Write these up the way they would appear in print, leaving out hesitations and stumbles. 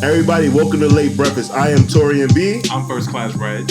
Everybody, welcome to Late Breakfast. I am Torian B. I'm First Class Reg.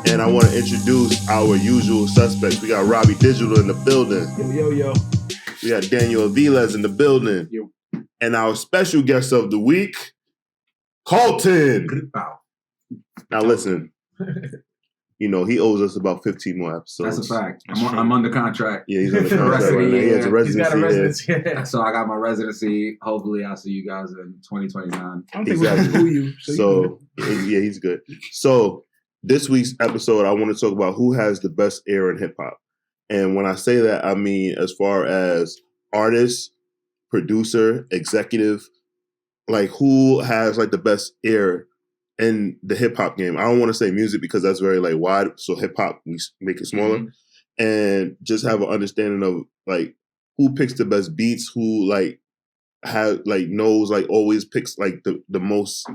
And I want to introduce our usual suspects. We got Robbie Digital in the building. Yo. We got Daniel Aviles in the building. Yo. And our special guest of the week, Colton. Now listen, he owes us about 15 more episodes. That's a fact. I'm under contract. Yeah, he's under contract right now. He has a residency. He's got a residency. So I got my residency. Hopefully I'll see you guys in 2029. I don't think we have to boo you. So yeah, he's good. So this week's episode, I want to talk about who has the best ear in hip hop. And when I say that, I mean as far as artist, producer, executive, like who has like the best ear in the hip hop game. I don't want to say music because that's very like wide. So hip hop, we make it smaller, and just have an understanding of like who picks the best beats, who like has like knows like always picks like the most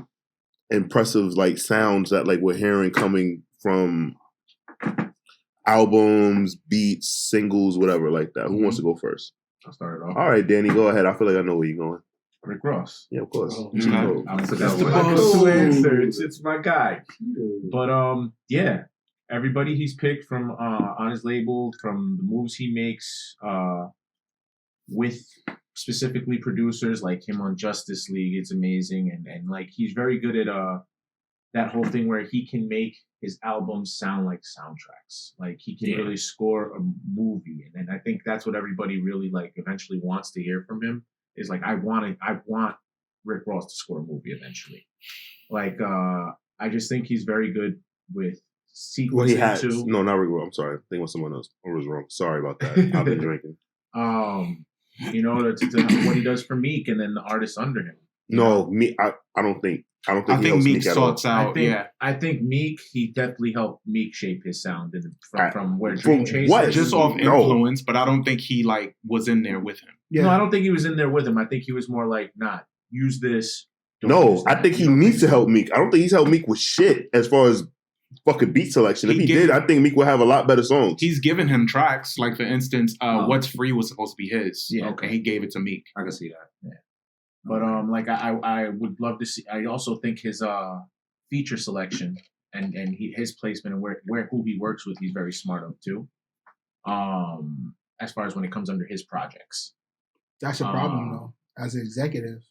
impressive like sounds that like we're hearing coming from albums, beats, singles, whatever like that. Who wants to go first? I'll start it off. All right, Danny, go ahead. I feel like I know where you're going. Rick Ross. Yeah, of course. That's the Cool. answer. It's my guy. But yeah, everybody he's picked from on his label, from the moves he makes, with specifically producers like him on Justice League, it's amazing, and like he's very good at that whole thing where he can make his albums sound like soundtracks. Like he can really score a movie, and I think that's what everybody really like eventually wants to hear from him. Is like I want Rick Ross to score a movie eventually. Like I just think he's very good with sequencing. Well, he has. No, not Rick Ross. I'm sorry. I think it was someone else. I was wrong. Sorry about that. I've been drinking. To what he does for Meek and then the artists under him. No, Meek. I don't think. I think Meek sorts out. I think Meek. He definitely helped Meek shape his sound from where Dream Chasers. What? Just off influence, but I don't think he like was in there with him. Yeah. No, I don't think he was in there with him. I think he was more like, use this. No, I think he needs to help Meek. I don't think he's helped Meek with shit as far as fucking beat selection. If he did, I think Meek would have a lot better songs. He's given him tracks. Like, for instance, What's Free was supposed to be his. Yeah. Okay. He gave it to Meek. I can see that. Yeah. But like I would love to see. I also think his feature selection and his placement and where who he works with, he's very smart of too. As far as when it comes under his projects. That's a problem, though. As an executive,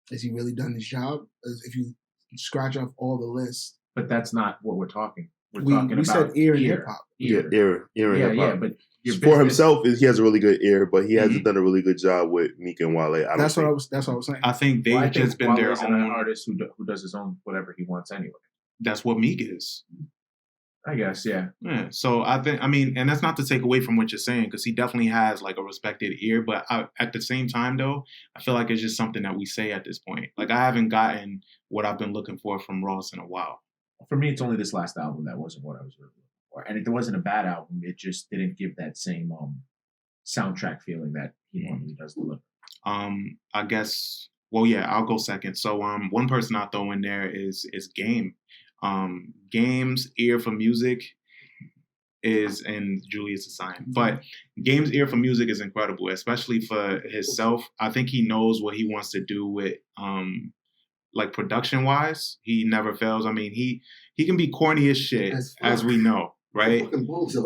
has he really done his job? If you scratch off all the lists, but that's not what we're talking. We're talking about said ear in hip hop. Ear in hip hop. Yeah, but for himself, he has a really good ear, but he hasn't done a really good job with Meek and Wale. That's what I was saying. I think they've just been their own artist who does his own whatever he wants anyway. That's what Meek is. I guess, yeah. Yeah. So and that's not to take away from what you're saying, because he definitely has like a respected ear. But at the same time, though, I feel like it's just something that we say at this point. Like I haven't gotten what I've been looking for from Ross in a while. For me, it's only this last album that wasn't what I was looking for, and it wasn't a bad album. It just didn't give that same soundtrack feeling that he normally does deliver. I guess. Well, yeah, I'll go second. So one person I'll throw in there is Game. Game's ear for music is, and Julius is sign, but Game's ear for music is incredible, especially for himself. I think he knows what he wants to do with like production wise. He never fails. I mean, he can be corny as shit, as we know, right?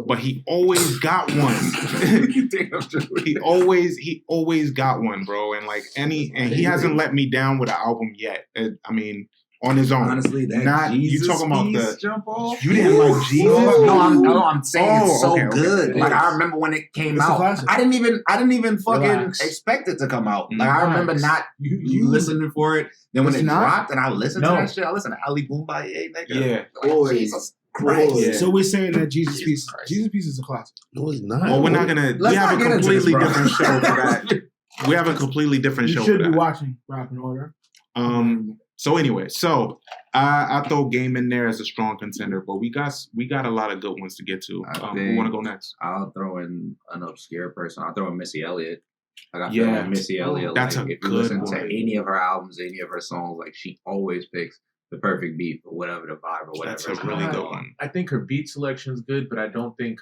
But he always got one. he always got one, bro. And like he hasn't let me down with an album yet. I mean, on his own. Honestly, that Jesus you talking about the jump off? You didn't like Jesus? I'm saying it's so good. Okay. Like I remember when it came out. I didn't even fucking expect it to come out. Like I remember not you listening for it. Then when it dropped and I listened to that shit, I listened to Ali Boombaye, nigga. Yeah. Like, Jesus Christ. Yeah. So we're saying that Jesus Piece is a classic. No, it's not. Well, we're not gonna. We have a completely different show for that. We have a completely different show. You should be watching Rap in Order. So anyway, I throw Game in there as a strong contender, but we got a lot of good ones to get to. Who want to go next? I'll throw in an obscure person. I'll throw in Missy Elliott. Like I feel like Missy Elliott. That's like, a if you good listen one. to any of her albums, any of her songs, like she always picks the perfect beat or whatever the vibe or whatever. That's a really good one. I think her beat selection is good, but I don't think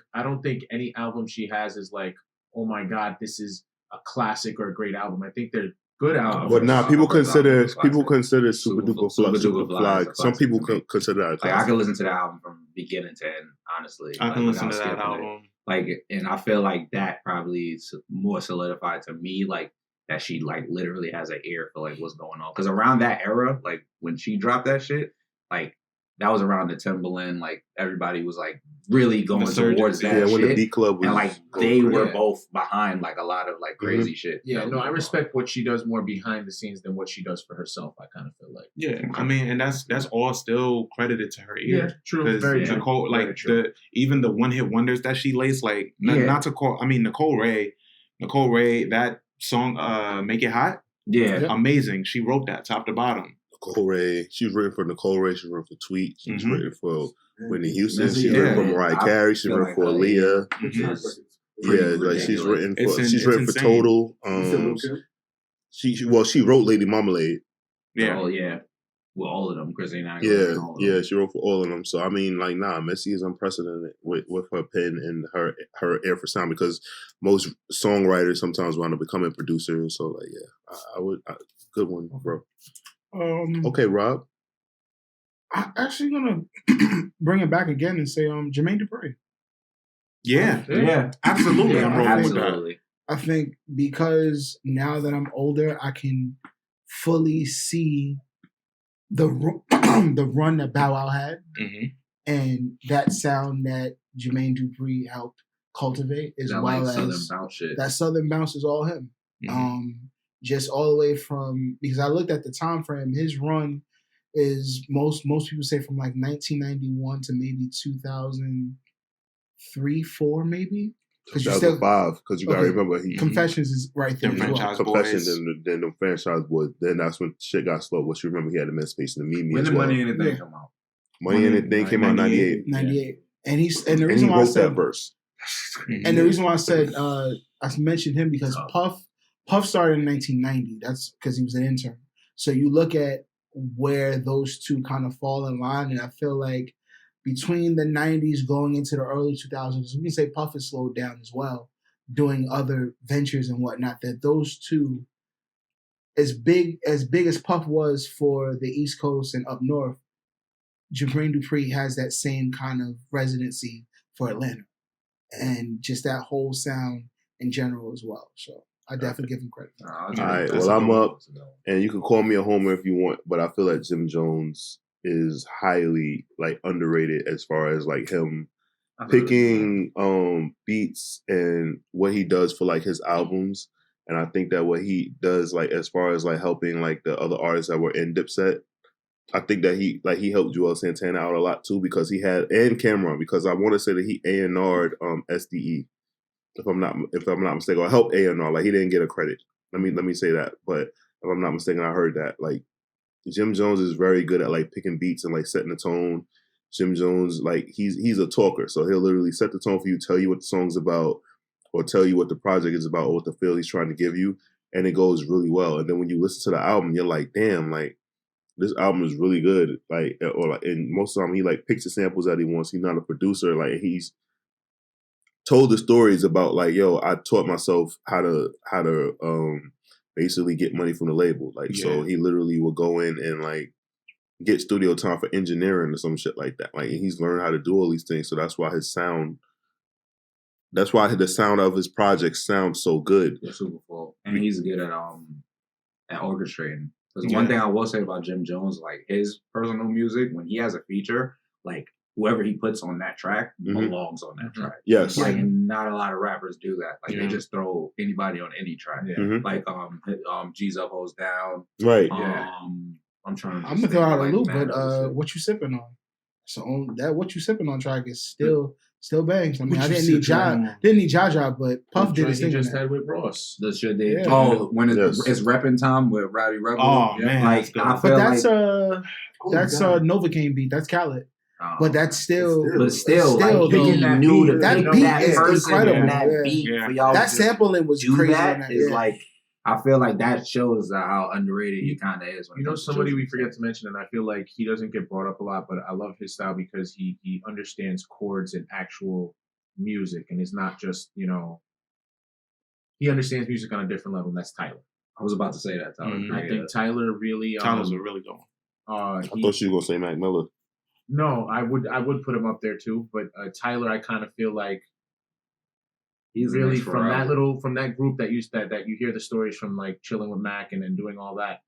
any album she has is like, oh my God, this is a classic or a great album. I think they're good album. But nah, people consider Super Duper Fly. Some people consider that a classic. Like I can listen to that album from beginning to end. Honestly, I can listen to that album. And I feel like that probably is more solidified to me, like that she like literally has an ear for like what's going on. Because around that era, like when she dropped that shit, like that was around the Timberland, like everybody was like really going towards that shit. When the beat club was, and like they were both behind like a lot of like crazy shit. Yeah, no, I respect what she does more behind the scenes than what she does for herself. I kind of feel like. Yeah, I mean, and that's all still credited to her ear. Yeah, true. Very true. Nicole, like even the one hit wonders that she laced, like not to call. I mean, Nicole Ray, that song, "Make It Hot." Yeah, amazing. She wrote that top to bottom. Nicole Ray. She's written for Nicole Ray. She's written for Tweet. She's written for Whitney Houston. She's written for Mariah Carey. She's written for Aaliyah. Yeah, like she's written for Total. She wrote Lady Marmalade. Yeah. Oh yeah. Well, all of them, Christina. Yeah, she wrote for all of them. So I mean, like, Missy is unprecedented with her pen and her ear for sound, because most songwriters sometimes wind up becoming producers. So like, yeah, good one, bro. Okay, Rob. I'm actually gonna bring it back again and say Jermaine Dupri. Yeah, absolutely. Yeah, I'm rolling with that. I think because now that I'm older, I can fully see the run that Bow Wow had, and that sound that Jermaine Dupri helped cultivate, as well as that Southern bounce is all him. Just all the way from, because I looked at the time frame, his run is most people say from like 1991 to maybe 2003, 4 maybe. 2005, because you gotta remember Confessions is right there. Confessions and then the Franchise Boys. Then that's when shit got slow. But you remember he had the Space and the Mimi. When did Money and the Thing come out? Money and the Thing came out in 98. 98. And the reason why I said that verse. And the reason why I said I mentioned him because Puff started in 1990. That's because he was an intern. So you look at where those two kind of fall in line, and I feel like between the 90s going into the early 2000s, we can say Puff has slowed down as well, doing other ventures and whatnot, that those two, as big as Puff was for the East Coast and up north, Jermaine Dupri has that same kind of residency for Atlanta. And just that whole sound in general as well. So I definitely give him credit. All right, well, I'm up, and you can call me a homer if you want, but I feel like Jim Jones is highly like underrated as far as like him picking beats and what he does for like his albums. And I think that what he does, like as far as like helping like the other artists that were in Dipset, I think that he helped Joel Santana out a lot too, because he had, and Cameron, because I want to say that he A&R'd SDE, if I'm not mistaken, or helped A&R. Like he didn't get a credit. Let me say that, but if I'm not mistaken, I heard that. Like Jim Jones is very good at like picking beats and like setting the tone. Jim Jones, like he's a talker, so he'll literally set the tone for you, tell you what the song's about, or tell you what the project is about, or what the feel he's trying to give you, and it goes really well. And then when you listen to the album, you're like, damn, like this album is really good. Like, or like, and most of the time he like picks the samples that he wants. He's not a producer. Like he's told the stories about like, yo, I taught myself how to basically get money from the label. Like, so he literally will go in and like get studio time for engineering or some shit like that. Like, he's learned how to do all these things. So that's why the sound of his projects sounds so good. Yeah, super full. And he's good at orchestrating. Because one thing I will say about Jim Jones, like his personal music, when he has a feature, like whoever he puts on that track belongs on that track. Yes. Like, and not a lot of rappers do that. Like they just throw anybody on any track. Yeah. Like G's Up, Hoes Down. Right. I'm gonna throw out a loop, but What You Sipping On? So that What You Sipping On track is still bangs. I mean, I didn't need Jaja, but Puff did his thing. He just had with Ross. The shit they when it's repping time with Rowdy Rebel. Oh man, like I feel that's that's Novocaine beat. That's Khaled. But that's still like, he knew that beat is incredible. That beat for y'all that sampling was crazy. That is like, I feel like that shows how underrated he kind of is. You know, somebody we forget to mention, and I feel like he doesn't get brought up a lot, but I love his style because he understands chords and actual music, and it's not just, he understands music on a different level, and that's Tyler. I was about to say that, Tyler. Mhm. I think Tyler really. Tyler's a really good one. I thought you were gonna say Mac Miller. No, I would put him up there too, but Tyler, I kind of feel like he's really from that group that you hear the stories from, like chilling with Mac and then doing all that.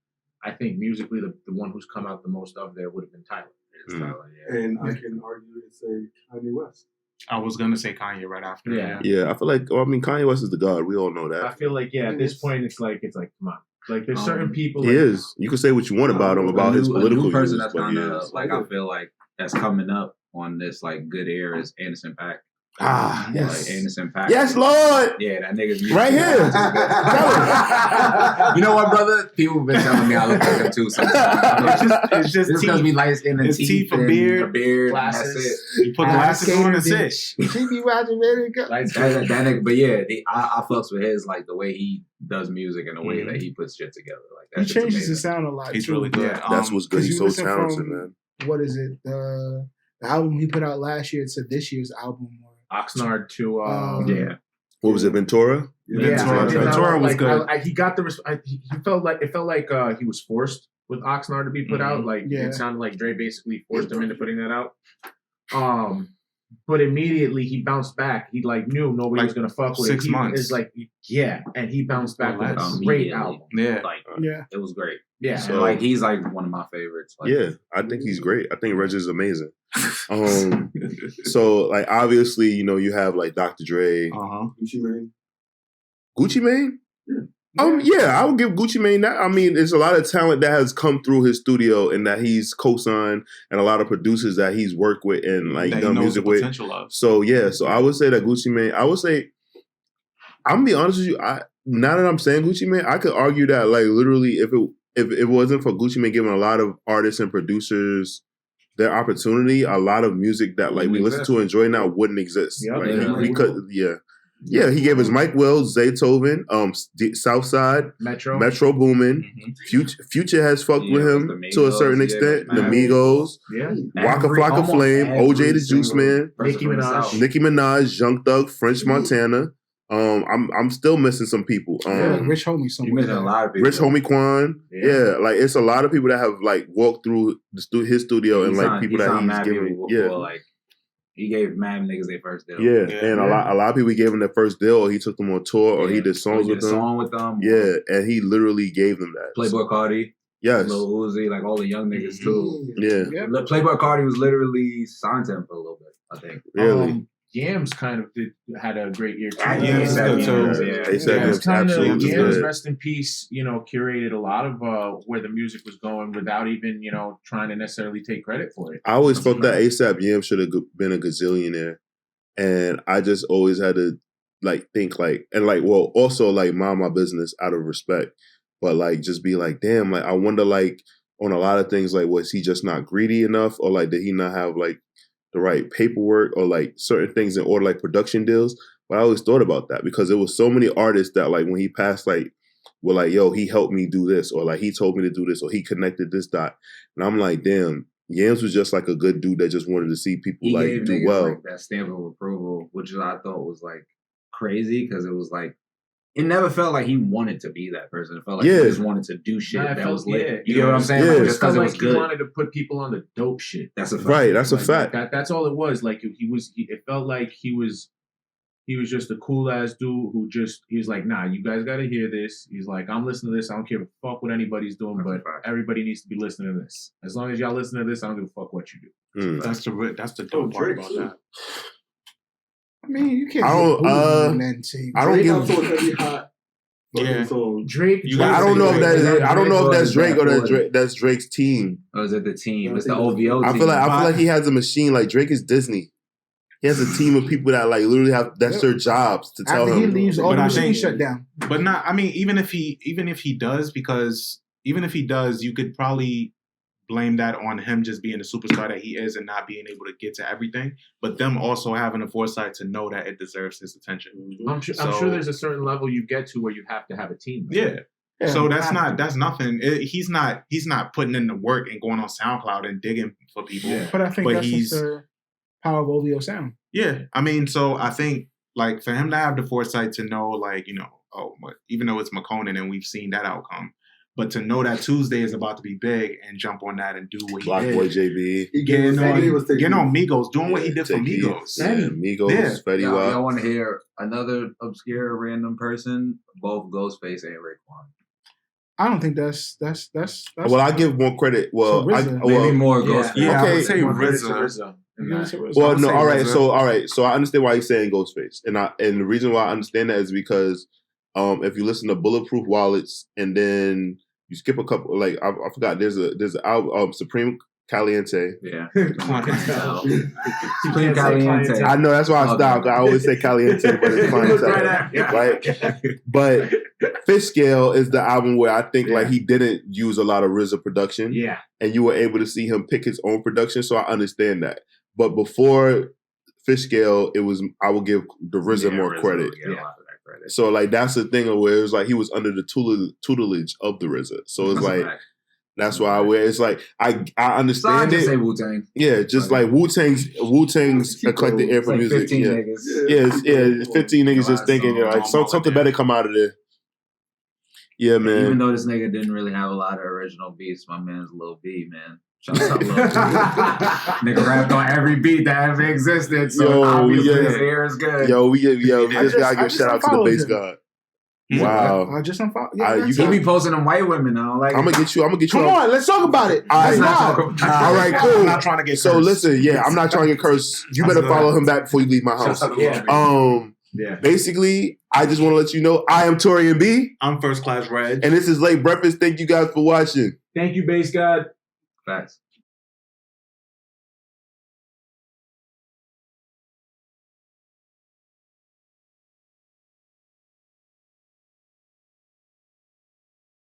I think musically the one who's come out the most of there would have been Tyler. Tyler, yeah. And I can argue and say Kanye West. I was gonna say Kanye right after. Yeah. Yeah, I feel like. Well, I mean, Kanye West is the god. We all know I that. feel like at this point it's like come on, like there's certain people. He is. You can say what you want about him, about his political a new person views, that's but kind he of is. like I feel like that's coming up on this like good air is Anderson .Paak. Ah, Like yes. Anderson .Paak. Yes, Lord. Yeah, that nigga. Right here. You know what, brother? People have been telling me I look like him too sometimes. It's just It's because teeth. we light skin and It's teeth, a and beard, a beard, glasses. and that's You put glasses on and sit. She be watching very good. Like, it. That nigga, but yeah, I fucks with his like the way he does music and the way that he puts shit together. Like that He shit's changes amazing. his sound a lot. He's too. really good. Yeah. That's what's good. 'cause He's you so listen talented, from- man. What is it? The album he put out last year to this year's album. Oxnard to Yeah, What was it, Ventura? Yeah, Ventura. I did not Ventura was like, good. he got the. He felt like he was forced with Oxnard to be put out. Like Yeah. it sounded like Dre basically forced him into putting that out. But immediately he bounced back. He like knew nobody Like was gonna fuck with 6 it. months. It's like and he bounced back with a Immediately. great album. Yeah. like Yeah. it was great. Yeah, So- And, like he's like one of my favorites. Like, Yeah, I think he's great. I think Reggie's amazing. So like obviously, you know, you have like Dr. Dre, Uh-huh. Gucci Mane. Gucci Mane. Yeah, I would give Gucci Mane that. I mean, there's a lot of talent that has come through his studio and that he's co-signed, and a lot of producers that he's worked with and like That he done knows music the with. potential of. So yeah, so I would say that Gucci Mane. I would say, I'm gonna be honest with you. Now that I'm saying Gucci Mane, I could argue that like literally, if it wasn't for Gucci Mane giving a lot of artists and producers their opportunity, a lot of music that like we listen to and enjoy now wouldn't exist. Yep. Like, Yeah. we could, yeah. He gave us Mike Wells, Zaytoven, Southside, Metro Boomin. Future has fucked with Yeah, him the to a certain Migos, extent. yeah, The man. Migos, Yeah, Waka Flocka Flame, OJ the Juice Man, Nicki Minaj. Nicki Minaj, Young Thug, French Montana. I'm still missing some people. Rich Homie You somewhere. missing a lot of people. Rich Homie Quan. Yeah, like it's a lot of people that have like walked through his studio and like people that he's giving. Yeah, like he gave mad niggas their first deal. Yeah, and a lot of people gave him their first deal, or he took them on tour, or he did songs with them. Song with them. Yeah, and he literally gave them that. Playboy Cardi. Yes. Lil Uzi, like all the young niggas too. Yeah. Playboy Cardi was literally signed to him for a little bit, I think. Really? Yams kind of had a great year too. Yams is good too. They said Yams Yams absolutely Yams, good. rest in peace, curated a lot of where the music was going without even, trying to necessarily take credit for it. I always felt that ASAP Yam should have been a gazillionaire. And I just always had to like think like, and like, well, also like mind my business out of respect, but like just be like, damn, like I wonder like on a lot of things, like was he just not greedy enough, or like did he not have like the right paperwork or like certain things in order, like production deals? But I always thought about that because there was so many artists that like when he passed, like were like, yo, he helped me do this, or like he told me to do this, or he connected this dot. And I'm like, damn, Yams was just like a good dude that just wanted to see people He like gave do niggas, well. like, that stamp of approval, which I thought was like crazy because it was like it never felt like he wanted to be that person. It felt like he just wanted to do shit that was lit. You get what I'm saying? Yeah. Like, It just felt because it like was he good. wanted to put people on the dope shit. That's a fact. Right, that's a Like, fact. That's all it was. Like it felt like he was just a cool ass dude who he was like, nah, you guys gotta hear this. He's like, I'm listening to this. I don't give a fuck what anybody's doing, but everybody needs to be listening to this. As long as y'all listen to this, I don't give a fuck what you do. That's the dope part about that. I mean, you can't. I don't Heavy hot. Yeah. Drake. I don't know if that's Drake or that's Drake's team. Or is it the team? It's the OVO team. I feel like he has a machine. Like Drake is Disney. He has a team of people that like literally that's their jobs to tell After him. he leaves, all But the I machines think- shut down. But not. I mean, even if he does, because even if he does, you could probably blame that on him just being the superstar that he is and not being able to get to everything. But them also having the foresight to know that it deserves his attention. I'm sure there's a certain level you get to where you have to have a team. Yeah. So that's nothing. He's not putting in the work and going on SoundCloud and digging for people. Yeah. But I think But that's he's- just the power of OVO sound. Yeah, I mean, so I think like for him to have the foresight to know, like, even though it's McConan and we've seen that outcome. But to know that Tuesday is about to be big and jump on that and do what he Black did. Boy JB. Getting on Migos, doing what he did for Migos. Yeah, Migos, Yeah. Fetty Wap. Y'all want to hear another obscure random person? Both Ghostface and Raekwon. I don't think that's Well, I give more credit. Well, So RZA. Maybe more Ghostface. Yeah, Okay. I would say More credit to RZA. RZA in Yeah, that. so Well, would no, say all right. RZA. So I understand why he's saying Ghostface, and the reason why I understand that is because if you listen to Bulletproof Wallets and then you skip a couple, like I forgot, there's an album, Supreme Caliente. Yeah. Clientele. Supreme Caliente. I know that's why I stopped. I always say Caliente, but it's Clientele, right? But Fish Scale is the album where I think like he didn't use a lot of RZA production, Yeah. and you were able to see him pick his own production. So I understand that. But before Fish Scale, I will give the RZA more RZA credit. will get a lot of that credit. So like that's the thing where it was like he was under the tutelage of the RZA. So it's That's a like fact. that's why it's like I So I understand just say it. Wu-Tang. Yeah, just like Wu-Tang's eclectic air It's for like music. 15 Yeah. niggas. Yeah, 15 niggas A lot just of thinking songs. like something better come out of there. Yeah, man. Even though this nigga didn't really have a lot of original beats, my man's Lil B, man. Shout out Lil B. Nigga rapped on every beat that ever existed, so Yo, obviously yeah. his ear is good. This guy I give just shout out to the unfollowed bass him. god. Hmm? Wow. I just unfollowed. You that's He it. be posting them white women now. Like, I'm gonna get you Come on, let's talk about it. All That's right. wild. All right, I'm cool. not trying to get So cursed. listen, yeah, I'm not trying to get cursed. You better follow him back before you leave my house. Yeah. Yeah. Basically, I just want to let you know I am Torian B, I'm First Class Reg. and this is Late Breakfast. Thank you guys for watching. Thank you, Bass God. facts.